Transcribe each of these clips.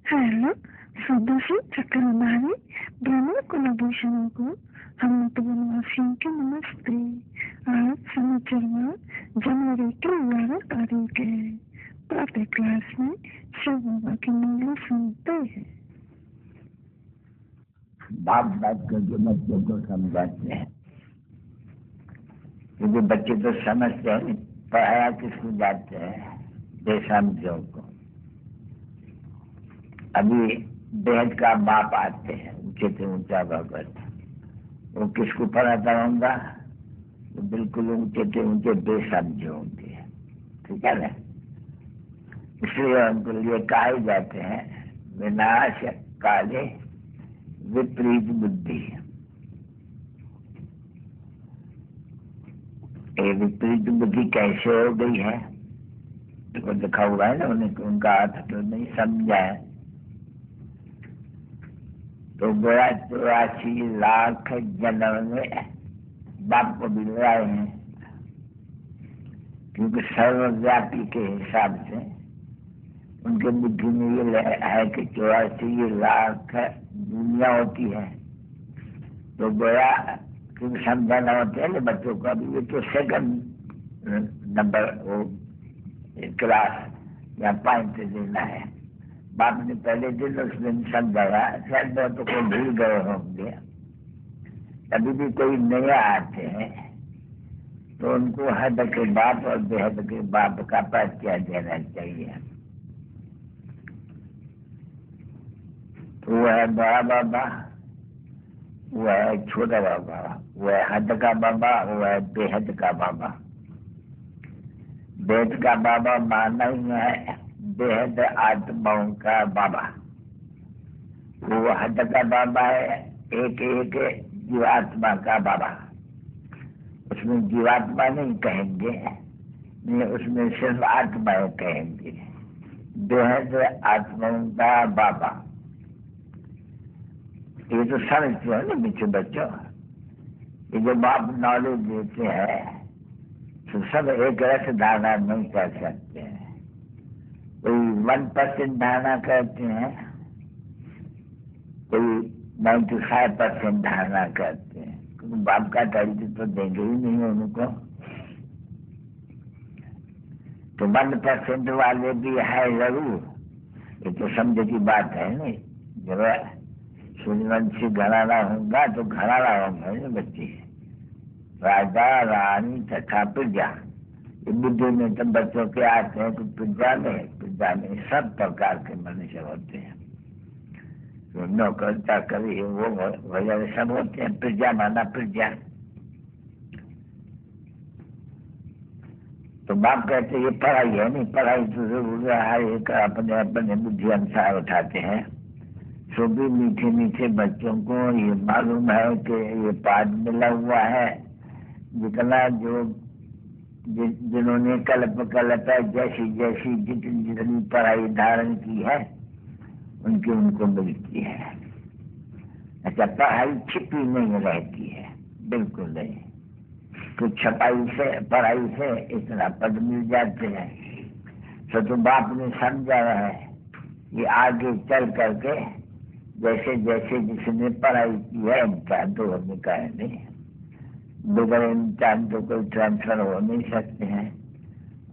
Hello, स्वदेशी चक्रधारी ब्रह्म कुलभूषणों को हम वनवासियों के नमस्ते। आज शनिचर जनवरी की 11 तारीख है। प्रातः क्लास में शिव बाबा की मंगल सुनते हैं। बाप बात करके बच्चों को समझाते हैं, क्योंकि बच्चे तो समझते हैं, पढ़ाया किसको जाते हैं, बेसमझों को। अभी बेहद का बाप आते हैं, ऊंचे से ऊंचा भगवत, वो किसको पढ़ाता होगा? तो बिल्कुल ऊंचे से ऊंचे बेसमझ होंगे, ठीक है ना। इसलिए उनके लिए कहा जाते हैं विनाश काले विपरीत बुद्धि। ये विपरीत बुद्धि कैसे हो गई है तो लिखा हुआ है ना, उनका अर्थ तो नहीं समझा है। तो 84 लाख जन्म में बाप को भी लाए हैं, क्योंकि सर्वव्यापी के हिसाब से उनके बुद्धि में ये है कि 84 लाख दुनिया होती है। तो गोया क्योंकि समझाना होता है ना बच्चों को, अभी ये तो सेकंड नंबर वो क्लास या पॉइंट देना है। बाप ने पहले दिन उसमें समझाया, शायद बहुतों को भूल गए होंगे। अभी भी कोई नया आते हैं तो उनको हद के बाप और बेहद के बाप का परिचय देना चाहिए। तो वो है बड़ा बाबा, वो है छोटा बाबा, वो है हद का बाबा, वो है बेहद का बाबा। बेहद का बाबा माना ही है बेहद आत्माओं का बाबा। वो हद का बाबा है एक एक जीवात्मा का बाबा। उसमें जीवात्मा नहीं कहेंगे, नहीं, उसमें सिर्फ आत्माएं कहेंगे। बेहद आत्माओं का बाबा। ये तो समझते हो ना बच्चों बच्चों, ये जो बाप नॉलेज देते हैं तो सब एक रस धारणा नहीं कर सकते हैं। कोई 1% धारणा करते हैं, कोई 95% धारणा करते हैं, क्योंकि बाप का तरीके तो देंगे ही नहीं उनको। तो 1% वाले भी है जरूर, ये तो समझे की बात है नहीं। जब सूर्यवंशी घराना होगा तो घराना होंगे ना बच्चे, राजा रानी तथा प्रजा। ये बुद्धि में तो बच्चों के आते हैं कि प्रजा में सब प्रकार के मनुष्य होते हैं। तो नौकर चाकरी वो वगैरह सब होते हैं। प्रजा माना प्रजा। तो बाप कहते ये पढ़ाई है नहीं, पढ़ाई तो जरूर हर एक अपने अपने बुद्धि अनुसार उठाते हैं। तो भी मीठे मीठे बच्चों को ये मालूम है कि ये पाठ मिला हुआ है, जितना जो जिन्होंने कल्प जैसी जैसी जितनी जितनी पढ़ाई धारण की है उनकी उनको मिलती है। अच्छा, पढ़ाई छिपी नहीं रहती है, बिल्कुल नहीं। कुछ छपाई से पढ़ाई से इतना पद मिल जाते हैं। तो बाप ने समझा है कि आगे चल करके जैसे जैसे जिसने पढ़ाई की है इम्तिहान तो होने का है नहीं, बगैर इम्तिहान तो कोई ट्रांसफर हो नहीं सकते हैं।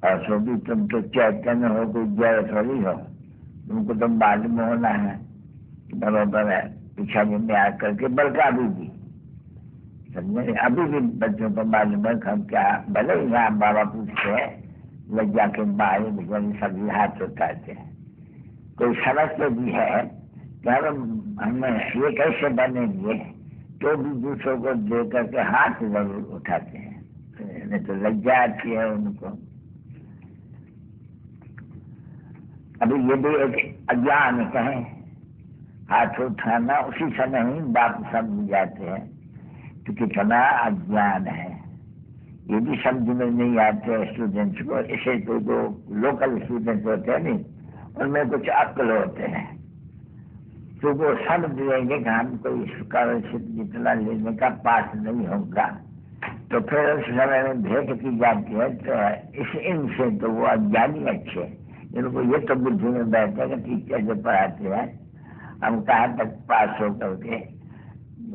और सो भी तुम तो चैतन्य हो, कोई जड़ थोड़ी हो, तुमको तो मालूम होना है बराबर है। पीछा में आकर के बल्कि अभी भी समझे, अभी भी बच्चों को मालूम है हम क्या, भले ही यहाँ बाबा पूछते हैं लज्जा के बारे में सभी हाथ उठाते हैं। कोई समझते भी है कि हम ये कैसे बनेंगे, तो भी दूसरों को देख करके हाथ जरूर उठाते हैं, नहीं तो लज्जा आती है उनको। अभी ये भी एक अज्ञान कहें, हाथ उठाना उसी समय ही बाप समझ जाते हैं कि कितना अज्ञान है। ये भी समझ में नहीं आते स्टूडेंट्स को। इसे तो जो लोकल स्टूडेंट्स होते हैं नहीं, उनमें कुछ अक्ल होते हैं, तो वो समझ लेंगे कि हम कोई स्कॉलरशिप जितना लेने का पास नहीं होगा। तो फिर उस समय में भेंट की जाती है तो इस इनसे तो वो अज्ञानी अच्छे, इनको ये तो बुद्धि में बैठे कि टीचर जो पढ़ाते हैं हम कहाँ तक पास हो करके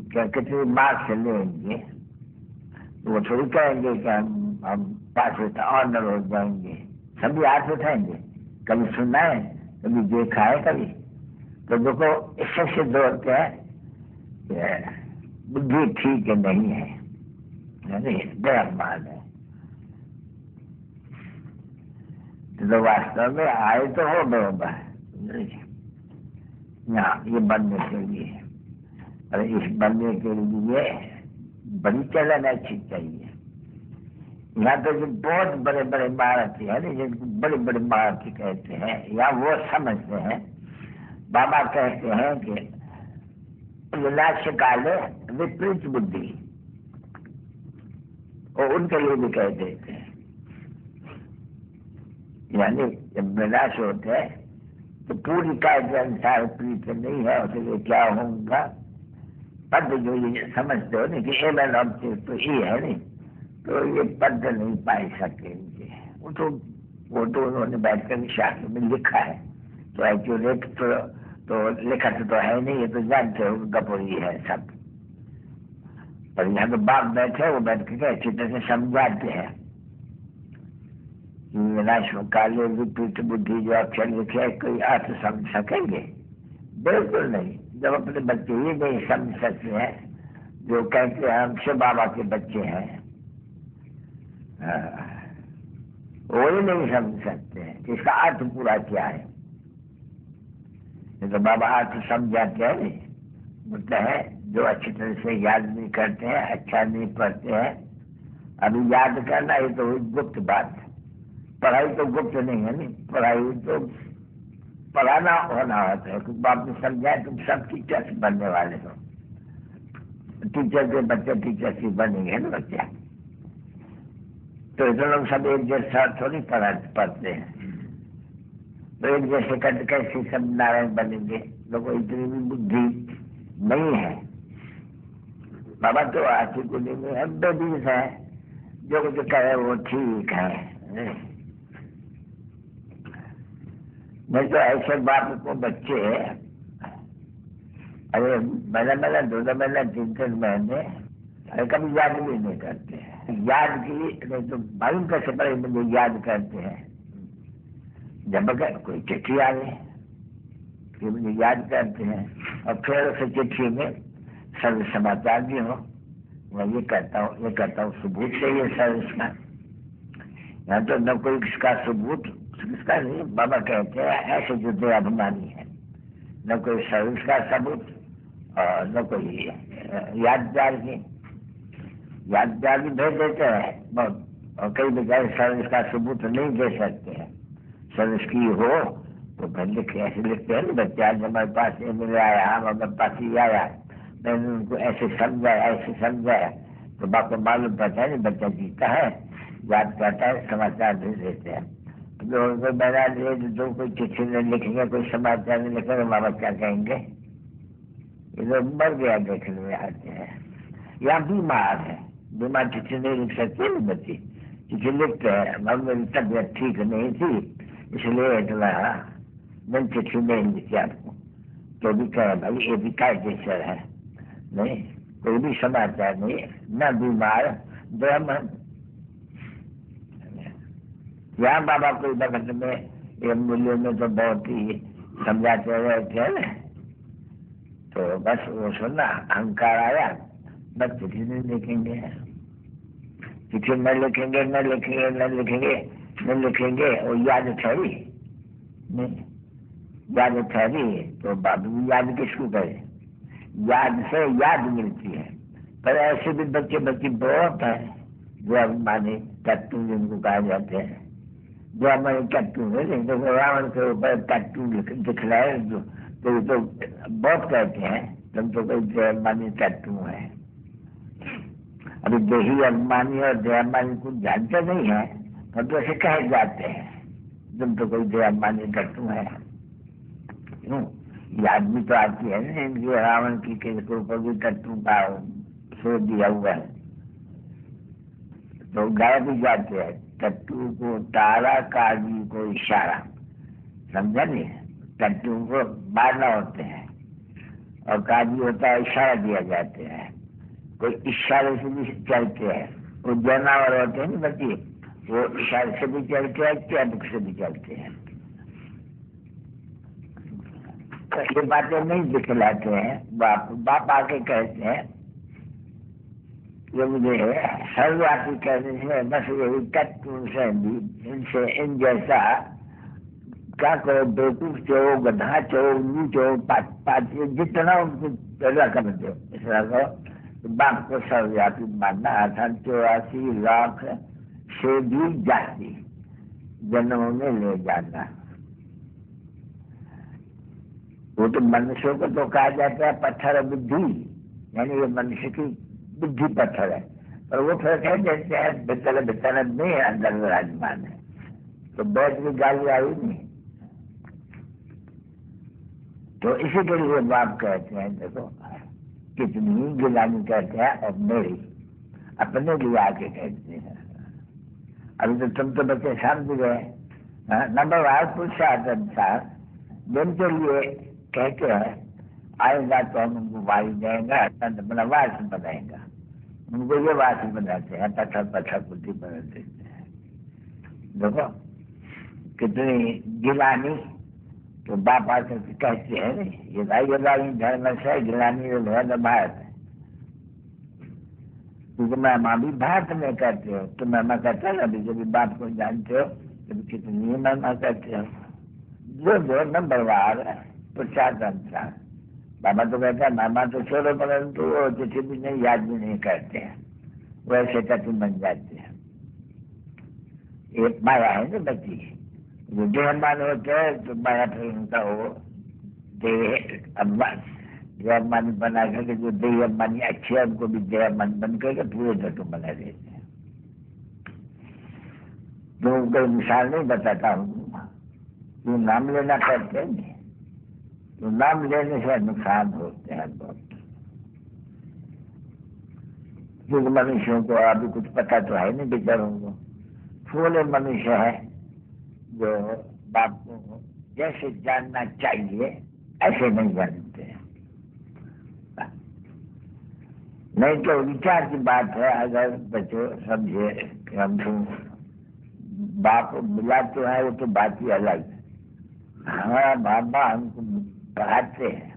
क्या कितने मार्क्स लेंगे, तो वो थोड़ी कहेंगे कि हम पास होता ऑनर हो जाएंगे। सभी हाथ उठाएंगे, कभी सुना है, कभी देखा है, कभी तो देखो इससे सिद्ध होते हैं बुद्धि ठीक नहीं है, बेअहमान है। तो वास्तव में आए तो हो बराबर यहाँ ये बनने के लिए, और इस बनने के लिए बड़ी चलन अच्छी चाहिए। यहाँ तो जो बहुत बड़े बड़े महारथी है ना, जिनको बड़े बड़े महारथी कहते हैं, या वो समझते हैं, बाबा कहते हैं कि विनाश काले विपरीत बुद्धि, और उनके लिए भी कह देते हैं, यानी जब विनाश होते हैं तो पूरी काय के अनुसार प्रीत नहीं है, उसके क्या होगा पद जो ये समझते हो नहीं कि एवं ऑब्जेक्ट तो ये है नहीं, तो ये पद नहीं पाई सकेंगे। वो तो उन्होंने बैठकर शास्त्र में लिखा है, तो एक्यूरेट तो लिखत तो है नहीं, ये तो जानते हो गपोरी है सब। पर यहाँ तो बाप बैठे, वो बैठ के अच्छी तरह से समझाते हैं विनाश काले विपरीत बुद्धि जो अक्षर लिखे कोई अर्थ समझ सकेंगे? बिल्कुल नहीं। जब अपने बच्चे ही नहीं समझ सकते हैं, जो कहते हैं हम शिव बाबा के बच्चे हैं, वो ही नहीं समझ सकते हैं कि इसका अर्थ पूरा क्या है। तो बाबा अर्थ समझाते हैं, नहीं बोलते हैं जो अच्छी तरह से याद नहीं करते हैं, अच्छा नहीं पढ़ते हैं। अभी याद करना ये तो गुप्त बात, पढ़ाई तो गुप्त नहीं है, नहीं पढ़ाई तो पढ़ाना होना होता है। कुछ बाप ने समझाए तुम सब टीचर्स बनने वाले हो, टीचर के बच्चे टीचर्स ही बनेंगे ना बच्चे। तो इधर लोग सब एक जैसा थोड़ी पढ़ते हैं, तो एक जैसे करके कैसे सब नारायण बनेंगे? लोगों इतनी भी बुद्धि नहीं है। बाबा तो आखिर गुली में हम बेबीज है, जो कुछ कहे वो ठीक है। नहीं तो ऐसे बाप को बच्चे अरे महीना 2 महीना 3 महीने अरे कभी याद भी नहीं करते हैं। याद की नहीं तो मालूम कैसे पड़े मुझे याद करते हैं? जब अगर कोई चिट्ठी आ गई फिर मुझे याद करते हैं, और फिर उस चिट्ठी में सर्व समाचार भी हो, मैं ये करता हूँ सबूत चाहिए सर्विस का। यहाँ तो न कोई इसका सबूत किसका नहीं, बाबा कहते हैं ऐसे जो अभिमानी है, न कोई सर्विस का सबूत और न कोई यादगार भी भेज देते हैं बहुत, और कई बजाय सर्विस का सबूत नहीं दे सकते हैं। सर्विस की हो तो फिर लिखे ऐसे लिखते हैं ना बच्चे, आज हमारे पास मिल आया, हमारे पास ही आया, मैंने उनको ऐसे समझाया तो बाप को मालूम पड़ता है बच्चा जीता है, याद करता है, समाचार भेज देते हैं। कोई बना दिए जो कोई चिट्ठी नहीं लिखेंगे, कोई समाचार नहीं लिखेंगे, माँ क्या कहेंगे? ये लोग मर गया देखने में आते हैं, या बीमार है, बीमार चिट्ठी नहीं लिख सकते ना बच्चे, चिट्ठी लिखते हैं मेरी तबियत ठीक नहीं थी इसलिए इतना मैं चिट्ठी नहीं लिखी आपको, तो भी कहे भाई ये भी कायदेसर है, नहीं कोई भी समाचार नहीं, न बीमार ब्राह्मण। यहाँ बाबा कोई वक्त में ये मूल्यों में तो बहुत ही समझाते रहते हैं ना, तो बस वो सुनना अहंकार आया, बस चिट्ठी नहीं लिखेंगे, चिट्ठी न लिखेंगे वो याद ठहरी नहीं, याद ठहरी तो बाबू याद किसको करे? याद से याद मिलती है। पर ऐसे भी बच्चे बहुत है जो अभिमानी टट्टू जिनको कहा जाते हैं, जो हमारे टट्टू है, तो रावण के ऊपर टट्टू दिखलाए तो बहुत कहते हैं तुम तो कोई देहाभिमानी टट्टू है। अभी देही अभिमानी और देहाभिमानी कुछ जानते नहीं है, पर तो ऐसे कहे जाते हैं तुम तो कोई देहाभिमानी टट्टू है। याद भी तो आती है ना इनकी, रावण की के ऊपर भी टट्टू का सोच दिया हुआ है, तो गाय भी जाते हैं टट्टू को तारा काजी को इशारा, समझा नहीं? टट्टू को मारना होते हैं और काजी होता है इशारा दिया जाते हैं, कोई इशारे से भी चलते हैं। वो जानवर होते हैं ना बच्चे, वो इशारे से भी चलते हैं, चाबुक से भी चलते हैं। तो ये बातें नहीं दिखलाते हैं। बाप आके कहते हैं ये मुझे सर्वव्यापी कहने से बस यही तत्व से भी इनसे इन जैसा क्या करो, बेवकूफ चो, गधा चो, उल्लू चो, पाती जितना उनको पैदा कर दो इस तरह को। तो बाप को सर्वव्यापी मानना अर्थात 84 लाख से भी जाती जन्मों में ले जाना। वो तो मनुष्यों को तो कहा जाता है पत्थर बुद्धि, यानी ये मनुष्य की बुद्धि पत्थर है, पर वो फिर कह देते हैं भीतर नहीं अंदर विराजमान है। तो बैठ की गाली आई नहीं। तो इसी के लिए बाप कहते हैं देखो कितनी गिलानी कहते हैं और मेरी अपने लिए आके कहते हैं। अभी तो तुम तो बच्चे समझ गए। नंबर 1 पुरुषार्थ दिन के लिए कहते हैं आएगा तो हम उनको वायु देंगे, अपना वास बनाएगा। उनको ये वास बनाते हैं, पत्थर बुद्धि बना देते हैं। देखो कितनी गिलानी। तो बाप आकर कहते हैं ये धर्म से गिलानी है भारत। क्योंकि महिमा भी भारत में करते हो, तो महिमा करता है अभी जब बाप को जानते हो तो कितनी महिमा करते हो। जो नंबरवार प्रसाद अनुसार बाबा तो कहता है महिमा तो छोड़ो, परंतु वो चिट्ठी भी नहीं याद भी नहीं करते हैं, वैसे तत्व बन जाते हैं। एक माया है ना बच्ची, जो देहमान होते हैं तो माया फिर उनका वो देहमान बना करके जो देहमानी अच्छे है उनको भी देहमान बन करके पूरे तत्व बना देते हैं। तो कोई मिसाल नहीं बताता हूँ, जो नाम लेना करते हैं तो नाम लेने से नुकसान होते हैं बहुत। क्योंकि मनुष्यों को अभी कुछ पता तो है नहीं बेचारों को। फूले मनुष्य है जो बाप को जैसे जानना चाहिए ऐसे नहीं जानते हैं। नहीं तो विचार की बात है। अगर बच्चों समझे कि हम बाप मिला तो है, वो तो बात ही अलग है। हमारा बाबा हमको पढ़ाते हैं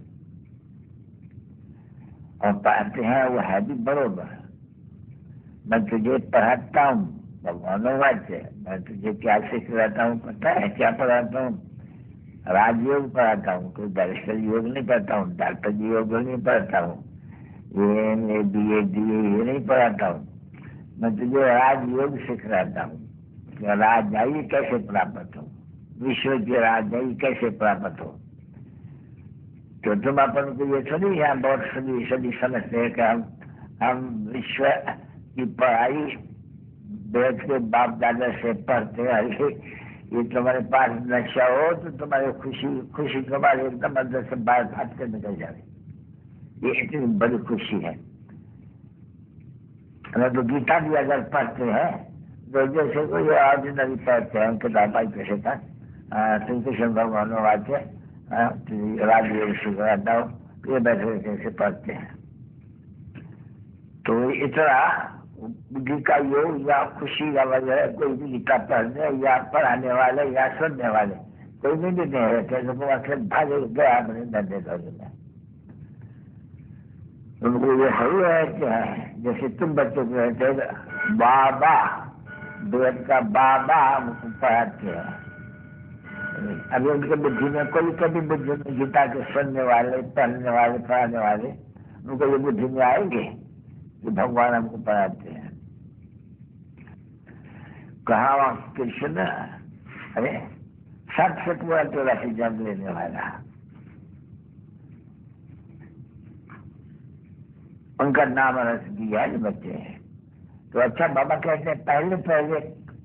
और पढ़ाते हैं वो है भी बरोबर। मैं तुझे पढ़ाता हूँ भगवान से, मैं तुझे क्या सिख रहता हूँ पता है क्या पढ़ाता हूँ? राजयोग पढ़ाता हूँ, कोई दर्शन योग नहीं पढ़ता हूँ, डॉक्टर योग नहीं पढ़ता हूँ, ये BA ये नहीं पढ़ाता हूँ। मैं तुझे राजयोग सिखाता हूँ, राजशाही कैसे प्राप्त हो, विश्व की राजशाही कैसे प्राप्त हो। तो तुम अपन को ये थोड़ी यहाँ बहुत सभी समझते हैं कि हम विश्व की पढ़ाई बैठ के बाप दादा से पढ़ते हैं। ये तुम्हारे पास नशा हो तो तुम्हारी खुशी तुम्हारे एकदम अंदर से बाहर भाग कर निकल जाए। ये इतनी बड़ी खुशी है। अगर तो गीता भी अगर पढ़ते हैं तो जैसे कोई ऑर्डिनरी पढ़ते हैं किताब कैसे था श्री कृष्ण भगवान वाक्य राजयोग सिखाता हूँ, ये बैठे कैसे पढ़ते हैं। तो इतना बुद्धि का योग या खुशी का वजह कोई भी गीता पढ़ने या पढ़ाने वाले या सुनने वाले कोई भी नहीं रहते। तो भागे गया अपने धंधे करने। उनको ये सही है कि जैसे तुम बच्चों को रहते बाबा वेद का बाबा हमको पढ़ाते हैं। अभी उनके बुद्धि में कोई कभी बुद्धि में गीता के सुनने वाले पढ़ने वाले पढ़ाने वाले उनको ये बुद्धि में आएंगे कि भगवान हमको पढ़ाते हैं। कहा कृष्ण अरे सबसे पूरा तो राशि जन्म लेने वाला, उनका नाम रस दिया है बच्चे। तो अच्छा बाबा कहते हैं पहले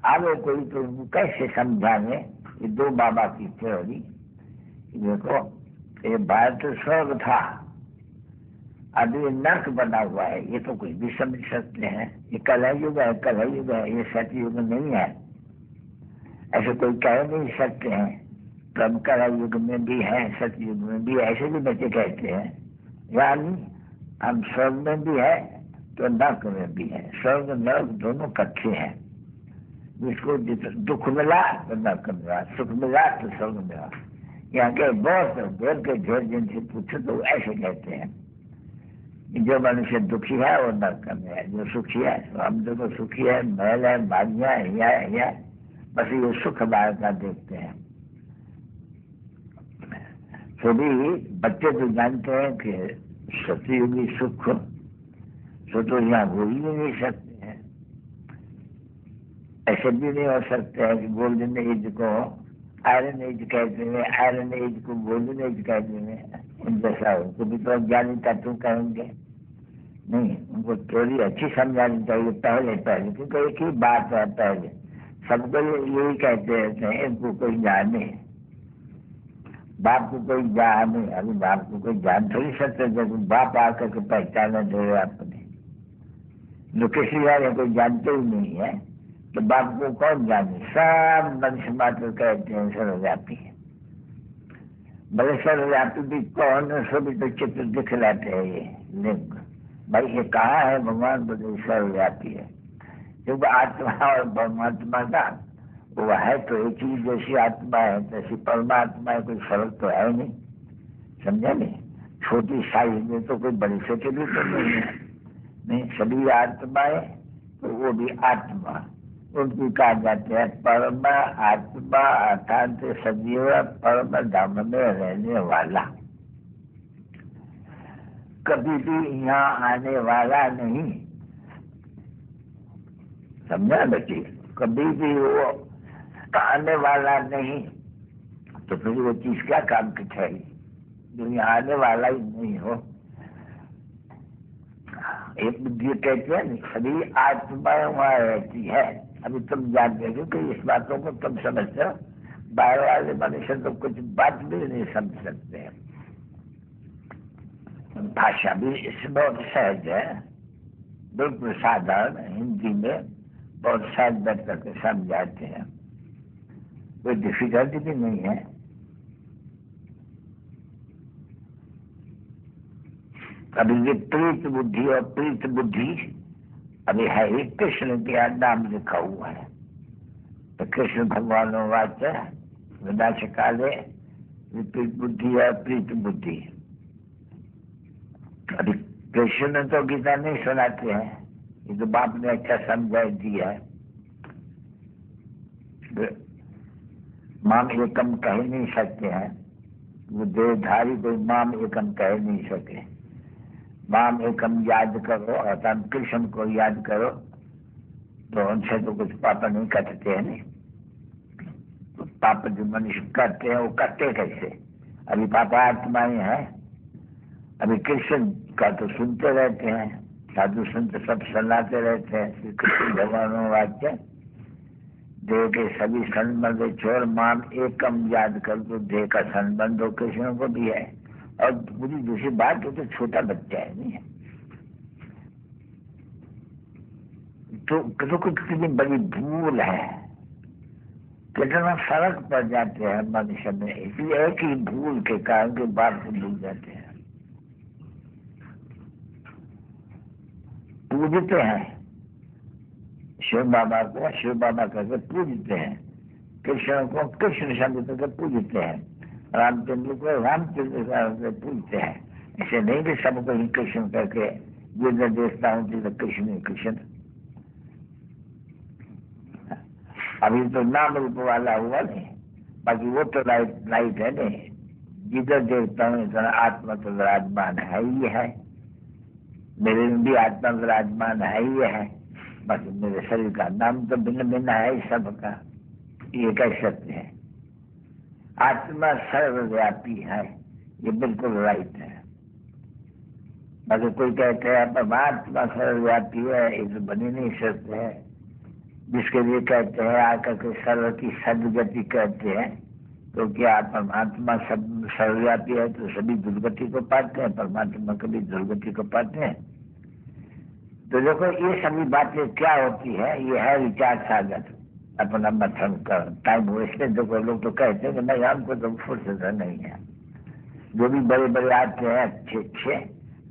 आगे कोई तो उनको कैसे समझाने। ये 2 बाबा की थ्योरी। देखो ये भारत स्वर्ग था, अभी नर्क बना हुआ है, ये तो कुछ भी समझ सकते हैं। ये कलयुग है, ये सतयुग नहीं है, ऐसे कोई कह नहीं सकते हैं। क्रमकाल युग में भी है, सतयुग में भी, ऐसे भी बच्चे कहते हैं। यानी हम स्वर्ग में भी है तो नरक में भी है। स्वर्ग नरक दोनों कच्चे हैं। जिसको दुख मिला तो नरक मिला, सुख मिला तो स्वर्ग मिला। यहाँ के बहुत देर के ढेर जिनसे पूछो तो ऐसे कहते हैं। जो मनुष्य दुखी है वो नरक में है, जो सुखी है हम दोनों सुखी है, महल है, बाजियां है, बस ये सुख बाहर का देखते हैं। तो भी बच्चे तो जानते हैं कि सतयुगी सुख तो यहाँ हो ही नहीं सकते हैं। ऐसे भी नहीं हो सकते हैं कि गोल्डन एज को आयरन एज कहते हैं, आयरन एज को गोल्डन एज कहते हैं। उन जैसा उनको भी तो ज्ञानी तत्व कहेंगे नहीं, उनको थोड़ी अच्छी समझानी चाहिए पहले, क्योंकि एक ही बात है। पहले सबको यही कहते रहते हैं इनको कोई जाने, बाप को कोई जाने। अभी बाप को कोई जान थोड़ी सकते, जब बाप आकर के पहचाना दे अपने, जो किसी वाले कोई जानते ही नहीं है तो बाप को कौन जाने। सब मनुष्य मात्र कहते हैं सर्वव्यापी है। बड़े सर्वव्यापी भी कौन, सभी तो चित्र दिखलाते हैं ये लिंग। भाई ये कहाँ है भगवान, बड़े सर्वव्यापी है। क्योंकि आत्मा और परमात्मा का वो है तो एक चीज, जैसी आत्मा है तैसी परमात्मा है, कोई फर्क तो है नहीं। समझा नहीं? छोटी साइज में तो कोई बड़ी छोटी भी तो नहीं है। नहीं, सभी आत्माएं तो वो भी आत्मा, उनको कहा जाते हैं परम आत्मा, अर्थात सजीव परम धाम में रहने वाला, कभी भी यहाँ आने वाला नहीं। समझा बच्चे? कभी भी वो आने वाला नहीं, तो फिर वो चीज क्या काम की ठहरी जो यहाँ आने वाला ही नहीं हो। एक बुद्धि कहते हैं सभी आत्माएं वहां रहती है। अभी तुम जानते हो कि इस बातों को तुम समझते हो, बाहर वाले मनुष्य तो कुछ बात भी नहीं समझ सकते हैं। भाषा भी इसमें बहुत सहज है, बिल्कुल साधारण हिंदी में बहुत सहज बैठ करके समझाते हैं, कोई डिफिकल्टी भी नहीं है। अभी ये प्रीत बुद्धि और प्रीत बुद्धि अभी है ही कृष्ण के नाम लिखा हुआ है। तो कृष्ण भगवान वाच्य विनाश काले विपरीत बुद्धि और प्रीत बुद्धि। अभी कृष्ण तो गीता नहीं सुनाते हैं, ये तो बाप ने अच्छा समझा दिया है। माम एकम कह नहीं सकते हैं, वो देहधारी कोई माम एकम कह नहीं सके। माम एकम याद करो, अर्थात कृष्ण को याद करो, तो उनसे तो कुछ पाप नहीं करते हैं। नहीं तो पाप जो मनुष्य करते हैं वो करते कैसे? अभी पापा आत्माएं हैं, अभी कृष्ण का तो सुनते रहते हैं, साधु संत सब सुनाते रहते हैं। श्री कृष्ण भगवान वाक्य देह के सभी संबंध छोड़ माम एकम याद कर, तो देह का संबंध हो कृष्ण को भी है। और पूरी दूसरी बात तो छोटा बच्चा है नहीं है, तो कितनी बड़ी भूल है, कितना फर्क पड़ जाते हैं मनुष्य में। इसलिए एक ही भूल के कारण के बात को भूल जाते हैं। पूजते हैं शिव बाबा को शिव बाबा करके पूजते हैं, कृष्ण को कृष्ण शब्द करके पूजते हैं, रामचंद्र को रामचंद्र करके पूजते हैं। ऐसे नहीं कि सबको ही कृष्ण करके जिधर देखता हूँ तो कृष्ण कृष्ण। अभी तो नाम रूप वाला हुआ नहीं, बाकी वो तो लाइट है नहीं। जिधर देखता हूँ इतना आत्मा तो विराजमान है ही है, मेरे में भी आत्मा विराजमान है ही है। बस मेरे शरीर का नाम तो भिन्न भिन्न है सबका, ये कह सकते हैं। आत्मा सर्वव्यापी है, ये बिल्कुल राइट है। अगर कोई कहते हैं परमात्मा सर्वव्यापी है, ये तो बन ही नहीं सकते हैं। जिसके लिए कहते हैं आकर के सर्व की सदगति कहते हैं, तो क्या परमात्मा सब सर्वव्यापी है तो सभी दुर्गति को पाते हैं, परमात्मा कभी दुर्गति को पाते हैं। तो देखो ये सभी बातें क्या होती है, ये है विचार सागर। अपना मथन कर, टाइम वेस्ट तो कोई लोग तो कहते हैं कि नहीं हमको तो फुर्सत नहीं है। जो भी बड़े बड़े आते हैं अच्छे अच्छे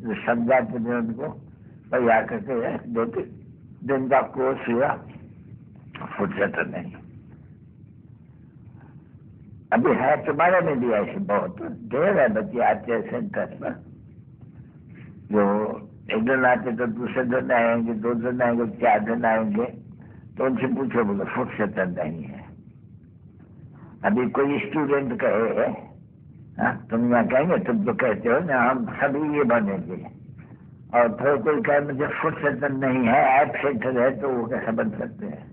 जो समझाते हैं उनको, भाई आकर के देखिए दिन का कोर्स हुआ, फुर्सत नहीं। अभी है तुम्हारे में भी ऐसे बहुत ढेर है बच्चे आते हैं सेंटर पर, जो एक दिन आते तो दूसरे दिन आएंगे, 2 दिन आएंगे, 4 दिन आएंगे, तो उनसे पूछो बोलो फुर्सत नहीं है। अभी कोई स्टूडेंट कहे हाँ तुम यहाँ कहेंगे, तुम तो कहते हो ना हम सभी ये बनेंगे, और फिर कोई कहे मुझे फुर्सत नहीं है, एब्सेंट है, तो वो कैसे बन सकते हैं?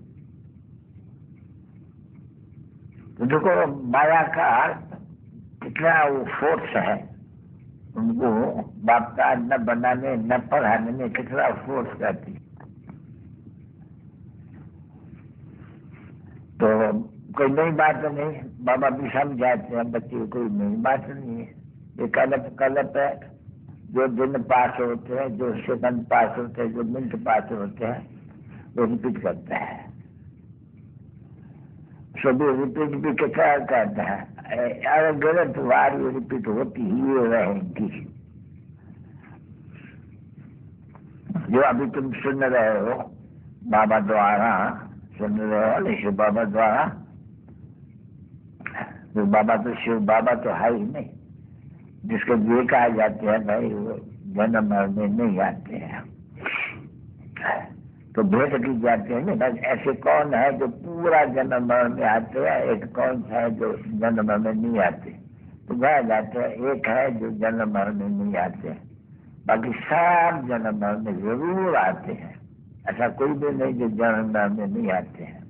तो देखो माया का कितना वो फोर्स है, उनको बाप का न बनाने न पढ़ाने में कितना फोर्स करती। तो कोई नई बात नहीं, बाबा भी समझाते हैं बच्चे को, कोई नई बात नहीं है, ये कलप है। जो दिन पास होते हैं, जो सेकंड पास होते हैं, जो मिनट पास होते हैं, वो रिपीट करता है। सभी रिपीट भी कितना करता है, अगर गलत बार ये रिपीट होती ही रहेगी। जो अभी तुम सुन रहे हो बाबा द्वारा, सुन रहे हो शिव बाबा द्वारा, तो बाबा तो शिव बाबा तो है ही नहीं, जिसको ये कहा जाते हैं भाई वो जन्म में नहीं आते हैं, तो भेंट की जाते हैं ना। ऐसे कौन है जो पूरा जन्म में आते हैं, एक कौन है जो जन्म में नहीं आते? तो कहा जाते हैं एक है जो जन्म में नहीं आते, बाकी सब जन्म में जरूर आते हैं। ऐसा कोई भी नहीं जो जन्म में नहीं आते हैं।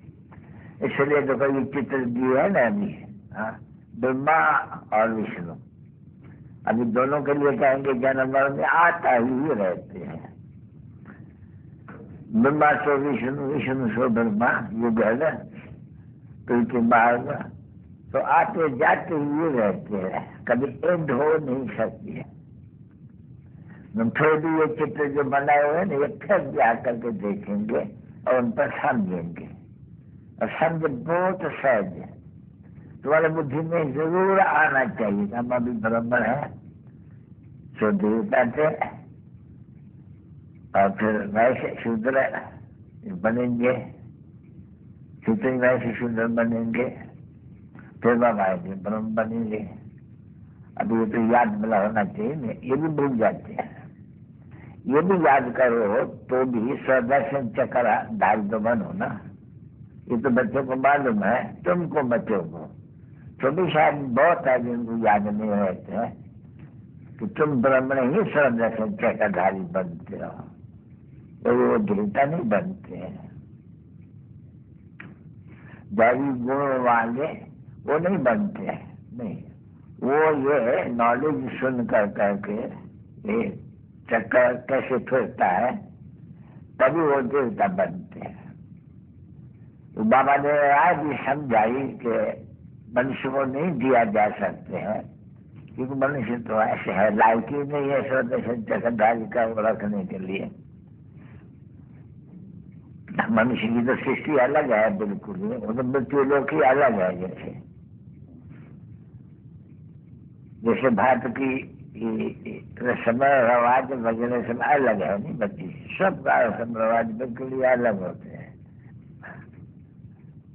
इसलिए तो कोई चित्र दिए है ना अभी, ब्रह्मा और विष्णु, अभी दोनों के लिए कहेंगे जन्म में आता ही रहते हैं। ब्रह्मा सो विष्णु, विष्णु सो ब्रह्मा, युगल प्रीति मार्ग, तो आते जाते ही रहते हैं, कभी एंड हो नहीं सकती है। फिर भी ये चित्र जो बनाए हुए ना, ये फिर भी आकर के देखेंगे और उन पर समझेंगे, और समझ बहुत सहज है। तुम्हारे बुद्धि में जरूर आना चाहिए, हम अभी ब्राह्मण है, सो देवता थे, और फिर वैसे शूद्र बनेंगे, शूद्र वैसे शूद्र बनेंगे, फिर बाबा आएंगे ब्रह्म बनेंगे। अभी ये तो याद मिला होना चाहिए ना, ये भी भूल जाते हैं। ये भी याद करो तो भी स्वदर्शन चक्र धारी तो बनो ना। ये तो बच्चों को मालूम है, तुमको बच्चों को तो भी शायद बहुत है जिनको याद नहीं रहते हैं कि तुम ब्रह्मण ही स्वदर्शन चक्रधारी बनते हो, तो वो देवता नहीं बनते हैं। दैवी गुण वाले वो नहीं बनते हैं, नहीं, वो ये नॉलेज सुन कर करके ये चक्कर कैसे फिरता है तभी वो देवता बनते हैं। तो बाबा ने आज भी समझाई कि मनुष्य को नहीं दिया जा सकते हैं, क्योंकि मनुष्य तो ऐसे है, लायक ही नहीं है स्वदर्शन चक्रधारी का रखने के लिए। मनुष्य की तो सृष्टि अलग है बिल्कुल, वो तो मृत्यु लोक ही अलग है। जैसे भारत की रस्म रवाज वगैरह सब अलग है नहीं बच्ची, सबका रस्म रवाज बिल्कुल ही अलग होते हैं।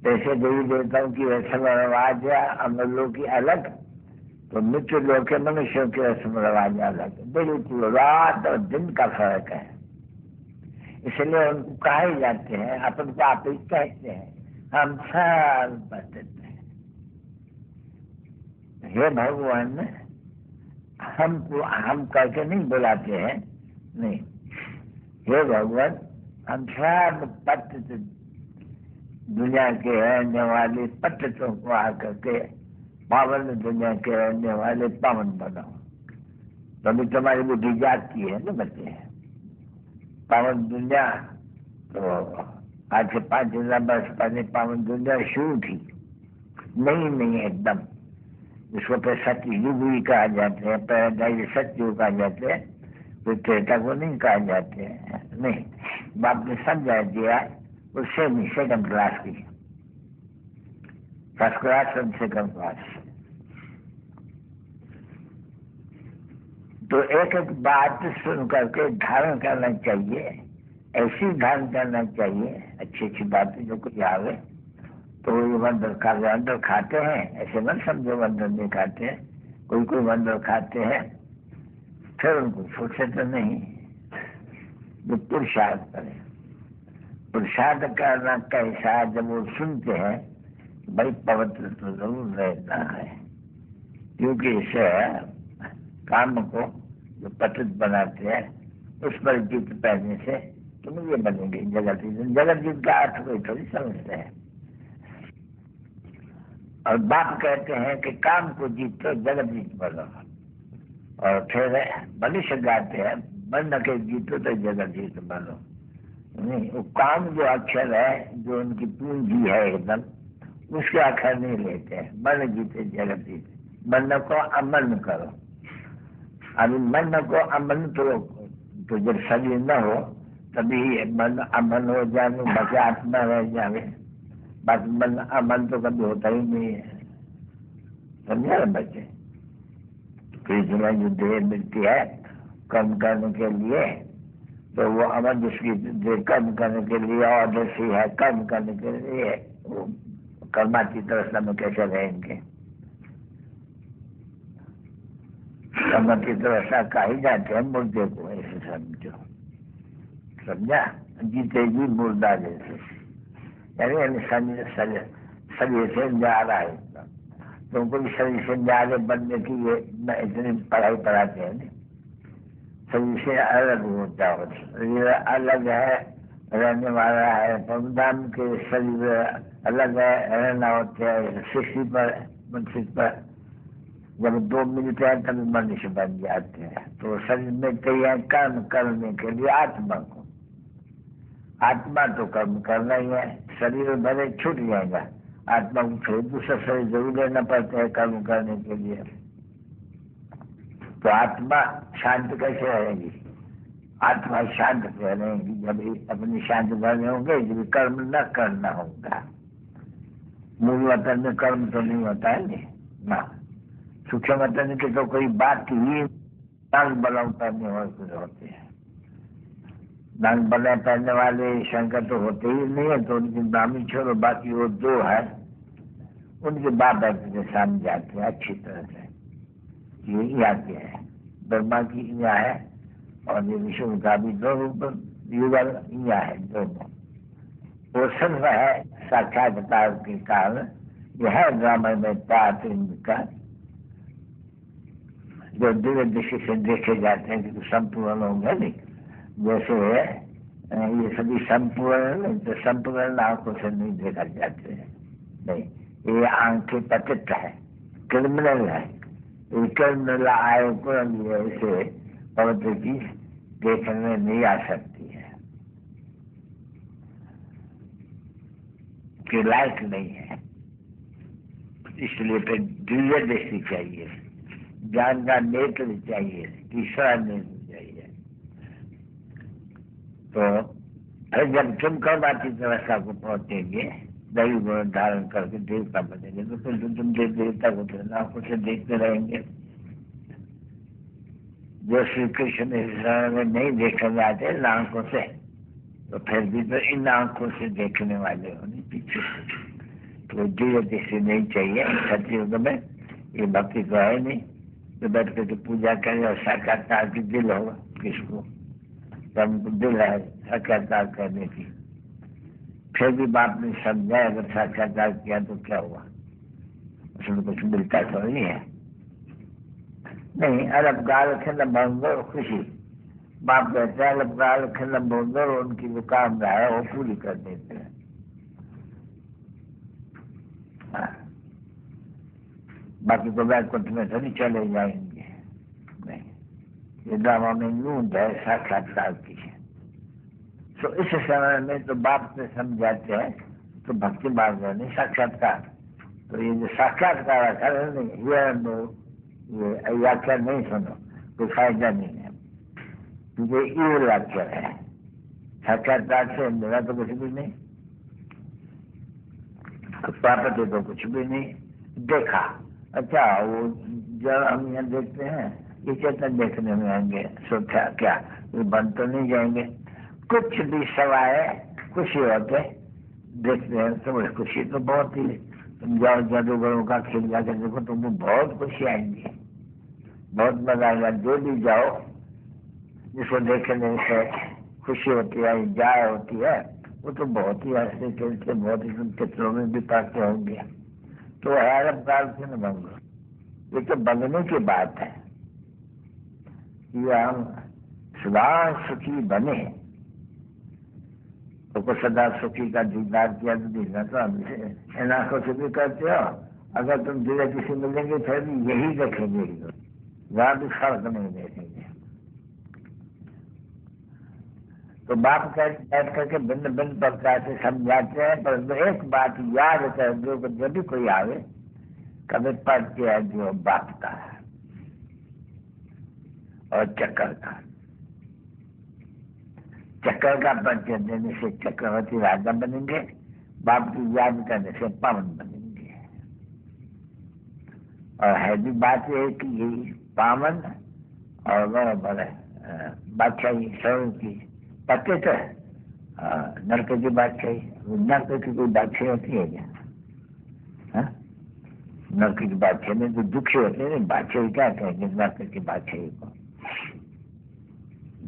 जैसे देवी देवताओं की रस्म रवाज है अमर लोग की अलग, तो मृत्यु लोग के मनुष्यों की रस्म रवाज अलग, बिल्कुल रात और दिन का फर्क है। इसलिए उनको कहे जाते हैं, अपन को आप ही कहते हैं, हम सब बचते हैं। हे भगवान, हमको हम करके नहीं बुलाते हैं, नहीं, हे भगवान हम सब पतित दुनिया के रहने वाले पतितों को आकर के पावन दुनिया के रहने वाले पावन बनाओ। तो अभी तुम्हारी बुद्धि जागती है ना बच्चे, पावन दुनिया तो आज से 5000 वर्ष पहले पावन दुनिया शुरू थी, नहीं एकदम, इसको फिर सतयुग भी कहा जाते हैं, पहले सतयुग कहा जाते हैं, फिर त्रेता को नहीं कहा जाते हैं, नहीं, बाप ने समझा दिया उससे नहीं, सेकंड क्लास की। First class, second class. तो एक एक बात सुन करके धारण करना चाहिए, ऐसी धारण करना चाहिए, अच्छी अच्छी बातें जो कुछ आवे। तो ये वंदर खाते हैं, ऐसे मत समझो वंदर नहीं खाते हैं। कोई वंदर खाते हैं, फिर उनको सोचे तो नहीं, जो पुरुषार्थ करें। पुरुषार्थ करना कैसा, जब वो सुनते हैं भाई पवित्र तो जरूर रहना है, क्योंकि इसे काम को जो पतित बनाते हैं उस पर जीत पहनने से तुम ये बनेंगे जगत जीत। जगत जीत का अर्थ कोई थोड़ी समझते हैं। और बाप कहते हैं कि काम को जीतो जगत जीत बनो, और फिर मनुष्य गाते हैं बन के जीतो तो जगत जीत बनो। नहीं, वो काम जो अक्षर है, जो उनकी पूंजी है एकदम, उसके अक्षर नहीं लेते हैं। मन जीते जगत जीते, मन को अमन करो। अभी मन को अमन तो जब शरीर न हो तभी मन अमन हो जाए, बाकी आत्मा रह जाए। बाकी मन अमन तो कभी होता ही नहीं है, समझा ना बच्चे। कृष्ण जो देह मिलती है कर्म करने के लिए, तो वो अमन जिसकी देह कर्म करने के लिए और जैसी है कर्म करने के लिए, वो कर्माती तरह में कैसे रहेंगे? कर्माती तरह का ही जाते हैं मुर्दे को, ऐसे समझो, समझा? जीते जी मुर्दा जैसे, यानी शरीर से जा रहा है। तुमको भी शरीर से आगे बनने की ये इतनी पढ़ाई पढ़ाते हैं नहीं। शरीर से अलग होता हो, शरीर अलग है, रहने वाला है। परमधाम के शरीर अलग है, रहना होता है सृष्टि पर, मनुष्य पर। जब दो मिलते हैं तभी मनुष्य बन जाते हैं। तो शरीर में चाहिए कर्म करने के लिए आत्मा को। आत्मा तो कर्म करना ही है, शरीर भले छूट जाएगा, आत्मा को फिर दूसरा शरीर जरूर लेना पड़ता है कर्म करने के लिए। तो आत्मा शांत कैसे रहेगी? आत्मा शांत कैसे रहेगी? जब अपनी शांत करने होंगे, जब कर्म न करना होगा। मूल वतन में कर्म तो नहीं होता है ना, सूक्ष्म वतन की तो कोई बात ही नांग बलाव करने होते हैं। नांग बला पहनने वाले शंकर तो होते ही नहीं है, तो उनकी ब्राह्मी छोड़ो, बाकी वो दो है, उनके बाप के सामने जाते हैं अच्छी तरह से। यही आते हैं, ब्रह्मा की यहाँ है और ये विष्णु का भी दो रूप युगल यहाँ है दोनों। वो सर्व है साक्षात्कार के कारण। यह है रामायण में पाठ इनका, जो दिव्य दृष्टि से देखे जाते हैं कि संपूर्ण होंगे नहीं। जैसे ये सभी संपूर्ण, तो संपूर्ण आंखों से नहीं देखा जाते हैं, नहीं, ये आंखें पतित है, क्रिमिनल है। ये क्रिमिनल आय को ऐसे पवित्र चीज देखने नहीं आ सकती है, कि लायक नहीं है। इसलिए फिर दिव्य दृष्टि चाहिए, ज्ञान का नेत्र चाहिए, तीसरा नेत्र चाहिए। तो फिर जब तुम कर्माती अवस्था को पहुंचेंगे, दैवी गुण धारण करके देवता बनेंगे, तो फिर तुम देवता को फिर आंखों से देखते रहेंगे। जो श्री कृष्ण में नहीं देखने आते आंखों से, तो फिर भी तो इन आंखों से देखने वाले होने पीछे। तो दिव्य दृष्टि नहीं चाहिए सतयुग में, ये भक्ति तो है नहीं। तो बैठ करके पूजा करें और साक्षात्कार की दिल होगा किसको? हमको दिल है साक्षात्कार करने की, फिर भी बाप ने समझाया अगर साक्षात्कार किया तो क्या हुआ? उसमें कुछ मिलता तो नहीं है, नहीं। अरब गाल खेल भंगो खुशी, बाप कहते हैं अरब गाल खेल भंगो, उनकी जो कामना है वो पूरी कर देते हैं। बाकी तो बैकुंठ में थोड़ी चले जाएंगे, नहीं। ये ड्रामा में नूंद है साक्षात्कार की। तो इस समय में तो बाप से समझाते हैं, तो भक्ति मार्ग में नहीं साक्षात्कार। तो ये जो साक्षात्कार है नहीं, ये व्याख्या नहीं सुनो, कोई फायदा नहीं है, क्योंकि ये व्याख्या है। साक्षात्कार से मेरा तो कुछ भी नहीं। वापस तो कुछ भी नहीं देखा। अच्छा, वो जब हम यहाँ देखते हैं ये चेतन देखने में आएंगे, सोचा क्या ये बंद तो नहीं जाएंगे। कुछ भी सवाए खुशी होते देखते हैं तो बड़ी खुशी तो बहुत ही। तुम जाओ जादूगरों का खेल जाकर देखो तुमको बहुत खुशी आएंगी, बहुत मजा आएगा। जो भी जाओ जिसको देखने से खुशी होती है, जाए होती है, वो तो बहुत ही हंसते खेलते बहुत ही चित्रों में भी पाते होंगे। तो हैरत काल से न बंगो, ये तो बनने की बात है। ये हम सदा सुखी बने तो सदा सुखी का दीदार किया तो दीदार तो हम आंखों से भी करते हो। अगर तुम धीरे किसी मिलेंगे फिर भी यही देखेंगे, वहां भी फर्क नहीं देखेंगे। तो बाप बैठ करके भिन्न भिन्न प्रकार से समझाते हैं, पर एक बात याद कर दो कि जब भी कोई आवे कभी पढ़ते है जो बाप का है और चक्कर का। चक्कर का परिचय देने से चक्रवर्ती राजा बनेंगे, बाप की याद करने से पावन बनेंगे। और है भी बात यह कि यही पावन और बड़े बादशाही स्वयं की पते तो नरक की बादशाही। नरक की कोई बादशाही होती है क्या? नरक की बादशाही में जो दुखी होते हैं बादशाही क्या कहेंगे नरक की बादशाही को?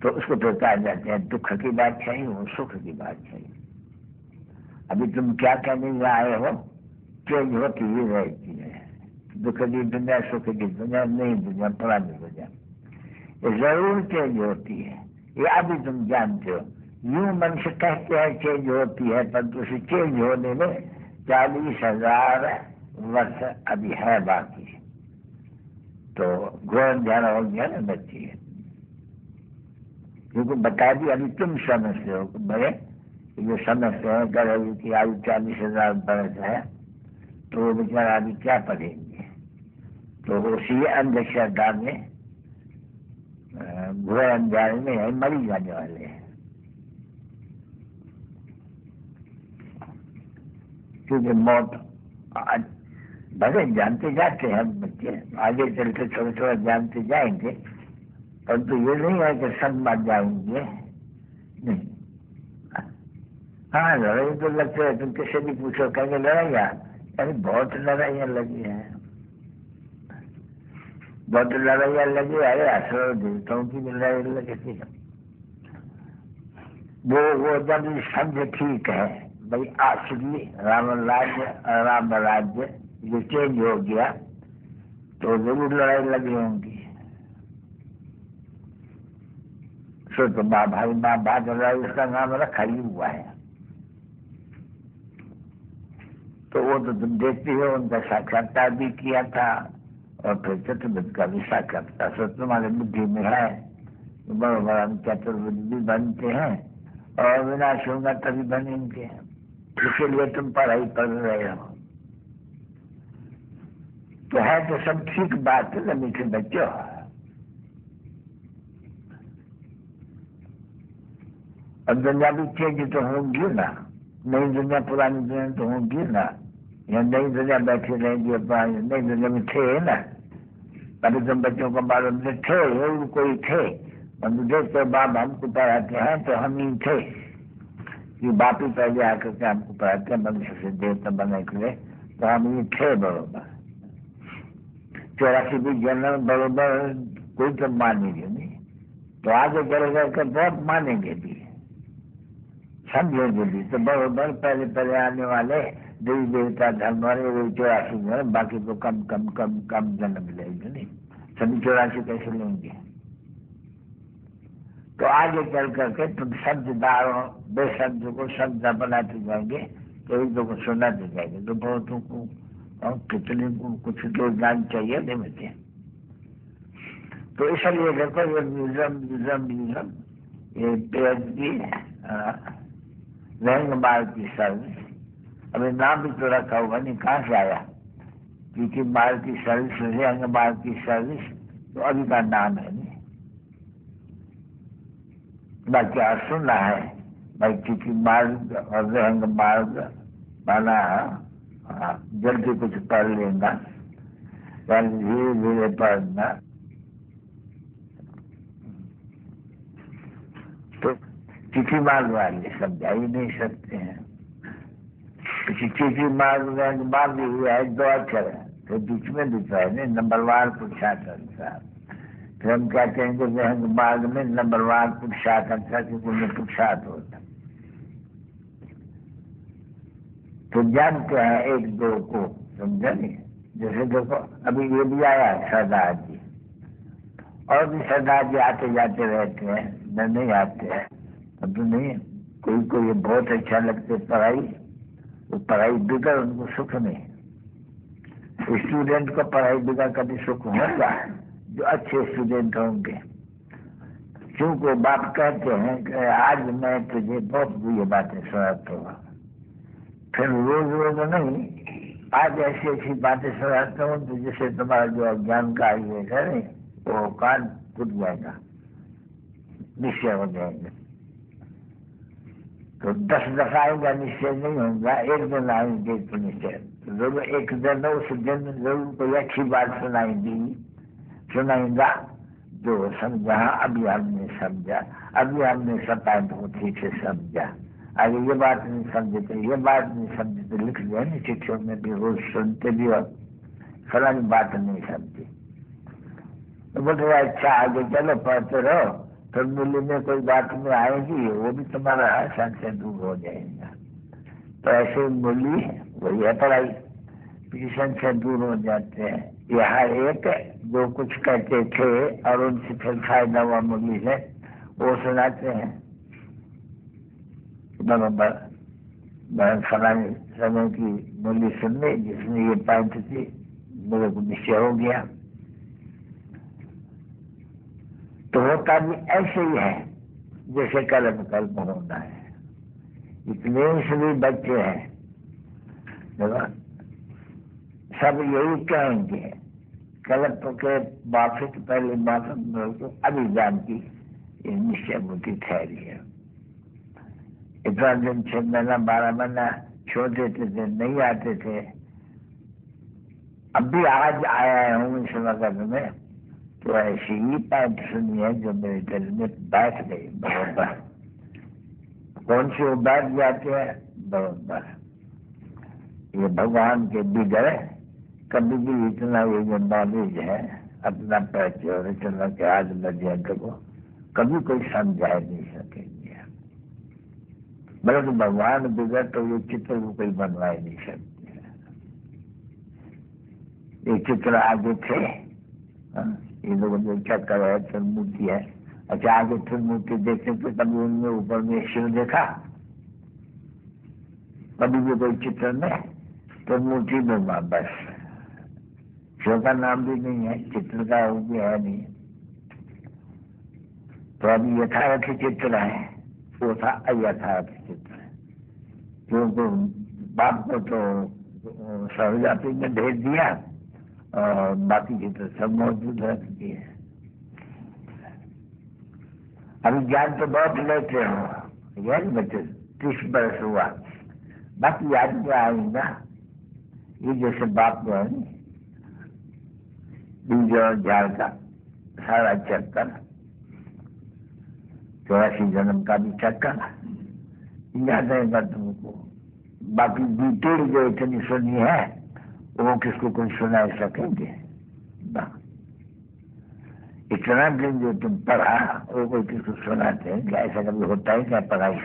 तो उसको तो कहा जाते हैं दुख की बादशाही और सुख की बादशाही। अभी तुम क्या कहने आए हो, चेंज होती ही रहती है। दुख की दुनिया सुख की दुनिया नहीं, दुनिया पुरानी दुनिया ये जरूर चेंज होती है, ये अभी तुम जानते हो। यूं मनुष्य कहते हैं चेंज होती है, परंतु उसे चेंज होने में 40,000 वर्ष अभी है बाकी। तो घोर ध्यान हो गया ना बच्ची है, क्योंकि बता दी अभी तुम समझते हो बड़े जो समझते हैं गरीब की आयु 40,000 वर्ष है, तो वो बेचारा अभी क्या पढ़ेंगे। तो उसी अंधश्रद्धा में घोर अंधेरे में मरी जाने वाले हैं। क्योंकि मौत भले जानते जाते हैं बच्चे, आगे चलते थोड़ा थोड़ा जानते जाएंगे, परंतु ये नहीं है कि सब मर जाएंगे, नहीं। हाँ, लड़ाई तो लगते है, तुम किसी भी पूछो कहेंगे लड़ाइया, अरे बहुत लड़ाइयाँ लगी है, बहुत लड़ाइयाँ लगी। अरे असुर देवताओं की लड़ाई लगी थी। वो जब समझ ठीक है भाई असली राम राज्य जो चेंज हो गया तो जरूर लड़ाई लगी होंगी। सो तो माँ भाई लड़ाई उसका नाम रखा ही हुआ है। तो वो तो तुम देखते हो, उनका साक्षात्कार भी किया था और फिर चतुर्भुज का भी साक्षात्कार। सो तुम्हारे बुद्धि में है तो बड़ा चतुर्भुज भी बनते हैं और विनाश होगा तभी बनेंगे। इसीलिए तुम पढ़ाई कर रहे हो। तो है तो सब ठीक बात है ना मीठे बच्चों। और दुनिया भी चेंज तो होंगी ना, नई दुनिया पुरानी दुनिया तो होंगी ना, या नई दुनिया बैठी रहेंगी, नई दुनिया में थे ना। अभी तुम बच्चों को मालूम नहीं थे, कोई थे देखते बाप हमको पढ़ाते हैं तो हम ही थे कि बाप ही पहले आकर के हमको पढ़ाते हैं मनुष्य से देवता बनने के लिए, तो हम ही थे बरोबर। 84 भी जन्म बरोबर कोई तो मानेंगे नहीं, तो आगे चले जाकर बहुत मानेंगे भी, समझेंगे भी। तो बरोबर पहले आने वाले देवी देवता धर्म वाले 84 में, बाकी तो कम कम कम कम जन्म लेंगे नहीं, सभी 84 कैसे लेंगे। तो आगे चल करके तुम शब्ददारों बेशब्द को शब्द बनाते जाएंगे, तो एक दो को सुनाते जाएंगे, तो बहुतों को और कितने को कुछ तो ज्ञान चाहिए नहीं मिलते। तो इसलिए देखो ये म्यूजियम ये PhD रंग माल की सर्विस, अभी नाम भी तो रखा हुआ नहीं, कहाँ से आया? क्योंकि माल की सर्विस, रंग माल की सर्विस तो अभी का नाम है नहीं। बाकी आज सुनना है भाई, क्योंकि मार्ग और रंग मार्ग बना हाँ, जल्दी कुछ पढ़ लेना, धीरे धीरे पढ़ना। तो चिट्ठी मार वाले समझा ही नहीं सकते हैं। चिट्ठी मार दी हुआ है, 2 अक्षर है, तो बीच में लिखा है नहीं, नंबरवार पुरुषार्थ अनुसार। फिर हम क्या कहेंगे, विहंग मार्ग में नंबरवार पुरुषार्थ अनुसार, क्योंकि उनमें पुरुषार्थ होता। तो जानते हैं 1-2 को, समझा नहीं। जैसे देखो अभी ये भी आया सरदार जी, और भी सरदार जी आते जाते रहते हैं, न नहीं आते हैं। अब तो नहीं, कोई कोई बहुत अच्छा लगते पढ़ाई, वो पढ़ाई बिगड़ उनको सुख नहीं। स्टूडेंट को पढ़ाई बिगड़ कभी सुख होगा जो अच्छे स्टूडेंट होंगे। क्योंकि बाप कहते हैं कि आज मैं तुझे बहुत बुरी बातें सुनाता हूँ, फिर रोज रोज नहीं, आज ऐसी ऐसी बातें सुनाता हूँ तो जिससे तुम्हारा जो अज्ञान का ये है वो कान टूट जाएगा, निश्चय हो जाएगा। तो 10 दफा आएगा निश्चय नहीं होगा, एक दिन आएंगे तो निश्चय जरूर, एक दिन उस दिन जरूर कोई अच्छी बात सुनाएगा जो समझा। अभी हमने समझा, अभी हमने सब पॉइंट को ठीक से समझा, अगर ये बात नहीं समझे तो ये बात नहीं समझे तो लिख दिया नहीं चिट्ठियों में भी, रोज सुनते भी और फलानी बात नहीं समझी तो बोलते अच्छा आगे चलो पढ़ते रहो, फिर मूल्य में कोई बात में आएगी वो भी तुम्हारा संशय दूर हो जाएगा। तो ऐसे मूल्य वही है पढ़ाई, संशय दूर हो जाते हैं। यहाँ एक जो कुछ कहते थे और उनसे फिर फायदा हुआ मूल्य है वो सुनाते हैं बराबर। फलाने समय की मूल्य सुनने जिसमें ये पॉइंट थी, मेरे को निश्चय हो गया। तो होता भी ऐसे ही है जैसे कल्म होना है। इतने सभी बच्चे हैं सब यही कहेंगे कल्प के माफिक पहले माफिक अभिज्ञान की निश्चय मूर्ति ठहरी है। इतना दिन 6 महीना 12 महीना छोड़ देते थे, नहीं आते थे। अब भी आज आया हूँ इस वक्त में तो ऐसी ही बात सुनी है जो मेरे दिल में बैठ गई बराबर। कौन से वो बैठ जाते हैं बराबर, ये भगवान के बिगड़ कभी भी इतना ये जो नॉलेज है अपना पैसे और इतना के आज मध्य को कभी कोई समझा नहीं सकेंगे। बल्कि भगवान बिगड़ तो ये चित्र को कोई बनवा ही नहीं सकते। ये चित्र आगे थे, ये लोगों ने क्या करा है, फिर मूर्ति है। अच्छा आगे फिर मूर्ति देखते थे कभी उनमें ऊपर में शिव देखा, कभी भी कोई चित्र में तो मूर्ति में बस, शिव का नाम भी नहीं है, चित्र का वो भी है नहीं। तो अभी यथार्थ चित्र है, वो था अयथार्थ चित्र। क्योंकि बाप को तो सहजाति में भेज दिया और बाकी चित्र सब मौजूद रख दिए। अभी ज्ञान तो बहुत लेते हो यार बच्चे, 30 वर्ष हुआ, बाकी याद क्या आएगा। ये जैसे बाप को है बीज और झाड़ का सारा चक्कर, 84 जन्म का भी चक्कर याद रहेगा तुमको। बाकी डिटेल जो इतनी सुनी है वो किसको कोई सुना सकेंगे ना। इतना दिन जो तुम पढ़ा वो कोई किसको सुनाते हैं क्या? ऐसा कभी होता है क्या? पढ़ाई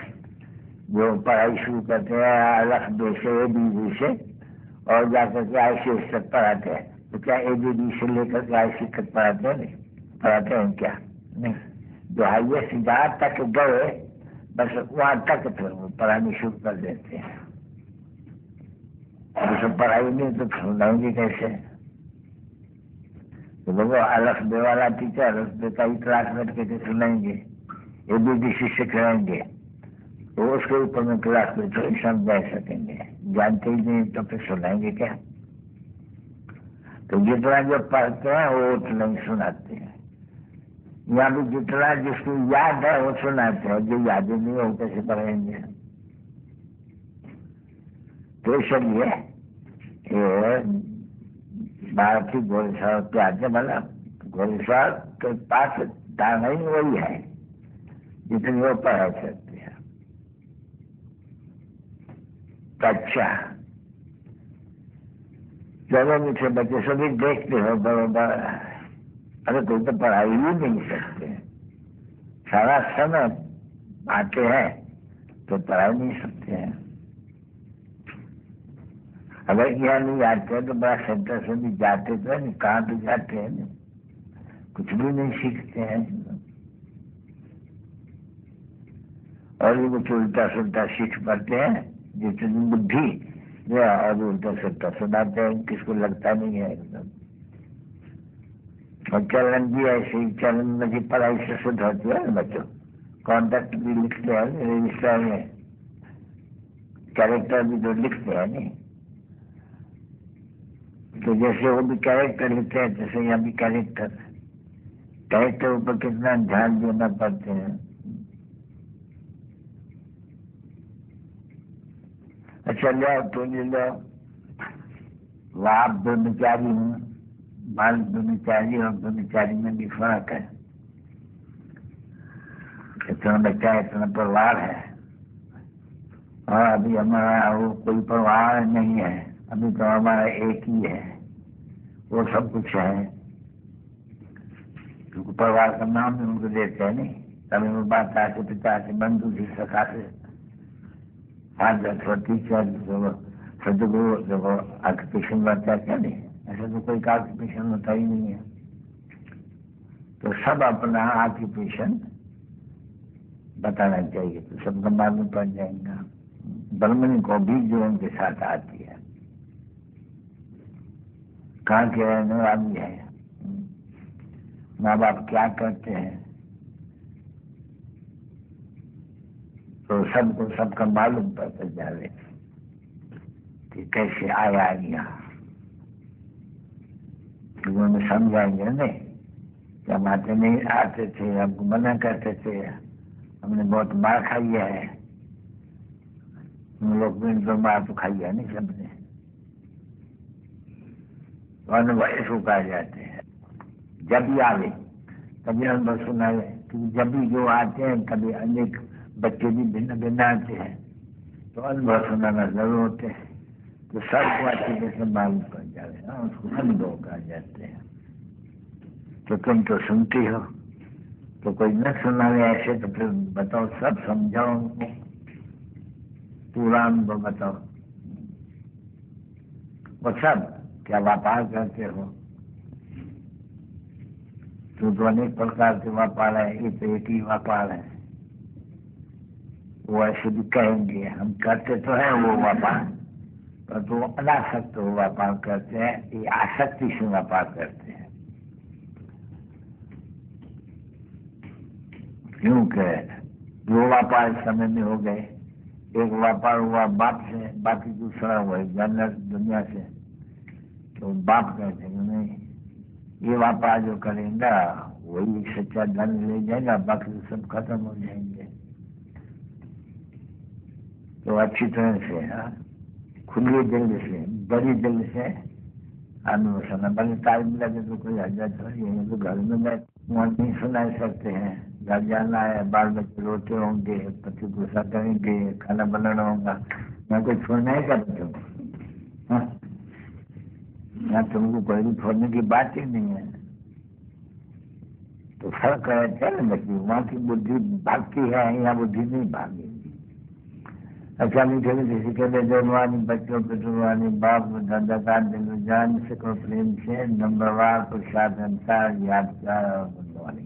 जो पढ़ाई शुरू करते हैं अलग दो से ABD से और जाकर के ICS तक पढ़ाते हैं, तो क्या ABD से लेकर के ICS तक पढ़ाते हैं? नहीं पढ़ाते हैं क्या? नहीं। जो हाईएस्ट जहाँ तक गए बस वहां तक फिर वो पढ़ानी शुरू कर देते हैं। अब सब पढ़ाई नहीं तो सुनाएंगे कैसे? तो देखो अलग वाला टीचर अलग का ही क्लासमेट कैसे सुनाएंगे? ABD से कराएंगे तो उसके ऊपर में क्लास में थोड़ी समझा सकेंगे, जानते ही नहीं तो फिर सुनाएंगे क्या? तो जितना जो पढ़ते हैं वो उतना ही सुनाते हैं। यहाँ भी जितना जिसको याद है वो सुनाते हैं, जो याद नहीं है वो कैसे पढ़ेंगे? तो इसलिए ये भारतीय घोड़सवार पे आते, मतलब घोड़सवार के पास दाना ही वही है जितनी वो पढ़ाई सकते हैं। अच्छा, चलो मीठे बच्चे सभी देखते हो बरोबर, अरे कोई तो पढ़ाई ही नहीं सकते, सारा समय आते हैं तो पढ़ाई नहीं सकते हैं। अगर यहाँ नहीं आते हैं तो बड़ा सेंटर से भी जाते तो है नहीं, कहाँ तो जाते हैं नहीं, कुछ भी नहीं सीखते हैं। और ये कुछ उल्टा सुल्टा सीख पाते हैं, जितनी बुद्धि और उल्टा सुल्टा सुनाते हैं, किसको लगता नहीं है एकदम। और चलन भी ऐसे ही, चलन में भी पढ़ाई से शुद्ध होती है ना बच्चों, कॉन्टेक्ट भी लिखते हैं रजिस्टर में, कैरेक्टर भी तो लिखते हैं नहीं, तो जैसे वो भी कैरेक्टर लिखते हैं जैसे यहाँ भी कैरेक्टर ऊपर कितना ध्यान देना पड़ते हैं। अच्छा लो तो ले लो, लाभ ब्रह्मचारी हूँ, बाल ब्रह्मचारी और ब्रह्मचारी में भी फर्क है। इतना बच्चा इतना परिवार है, और अभी हमारा वो कोई परिवार नहीं है, अभी तो हमारा एक ही है, वो सब कुछ है, क्योंकि परिवार का नाम भी उनको देते हैं नहीं। तभी वो बात से पिता से बंधु से सखा से फादर टीचर सदगुरु देखो ऑक्यूपेशन बनता है क्या नहीं, ऐसा तो कोई ऑक्यूपेशन होता ही नहीं है। तो सब अपना ऑक्यूपेशन बताना चाहिए तो सबका मालूम पड़ जाएगा। ब्रह्मणी को भी जो उनके साथ आती है, कहाँ के रहने वाली है, माँ बाप क्या करते हैं, तो सबको सबका मालूम पड़ता जाए कि कैसे आया यहाँ। उन्होंने समझाएंगे नहीं कि हम आते नहीं आते थे, हमको मना करते थे, हमने बहुत मार खाई है, हम लोग भी तो मार तो खाई है नहीं सबने, अनुभव इसको कहा जाते हैं। जब भी आवे तभी अनुभव सुनावे, क्योंकि जब भी जो आते हैं कभी अनेक बच्चे भी भिन्न भिन्न आते हैं तो अनुभव सुनाना जरूर होते हैं, तो सबको अच्छी तरह से मालूम पड़ जाए, उसको अनुभव कहा जाते हैं। तो तुम तो सुनती हो, तो कोई न सुनावे ऐसे तो फिर बताओ, सब समझाओ उनको, पूरा अनुभव बताओ। वो सब क्या व्यापार करते हो, तो अनेक प्रकार के व्यापार है, ये तो एक ही व्यापार है, वो ऐसे भी कहेंगे हम करते तो हैं वो व्यापार, पर तो अनासक्त हो व्यापार करते हैं, ये आसक्ति से व्यापार करते हैं। क्योंकि दो व्यापार इस समय में हो गए, एक व्यापार हुआ बाप से, बाकी दूसरा हुआ जनरल दुनिया से, तो बाप कहते हैं नहीं ये व्यापार जो करेगा वही सच्चा धन ले जाएगा, बाकी सब खत्म हो जाएंगे। तो अच्छी तरह से खुले दिल से, बड़ी दिल से अनुशासन, बड़े टाइम लगे तो कोई हजरत थोड़ी है, तो घर में नहीं सुना सकते हैं, घर जाना है, बाल बच्चे रोते होंगे, पति गुस्सा करेंगे, खाना बनाना होगा, मैं कोई छोड़ना है क्या बच्चों को, यहाँ तुमको कोई भी छोड़ने की बात ही नहीं है। तो फर्क है ना बच्ची, वहाँ की बुद्धि भागती है, यहाँ बुद्धि नहीं भागेगी। अच्छा मीठे में किसी के लिए जन्मानी बच्चों पे जुर्मानी बाप दादा का दिल जान से को प्रेम से नंबरवार प्रसाद अनुसार यादगार और गुणवानी।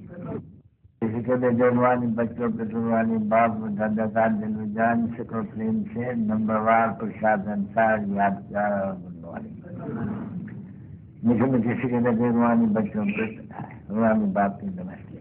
किसी के लिए जन्मानी बच्चों पे जुर्मानी बाप दादा का दिल जान से को प्रेम से नंबरवार प्रसाद अनुसार यादगार और गुणवानी। मीठे में किसी के लिए जन्मानी बच्चों पे रुआनी बाप की नमस्ते।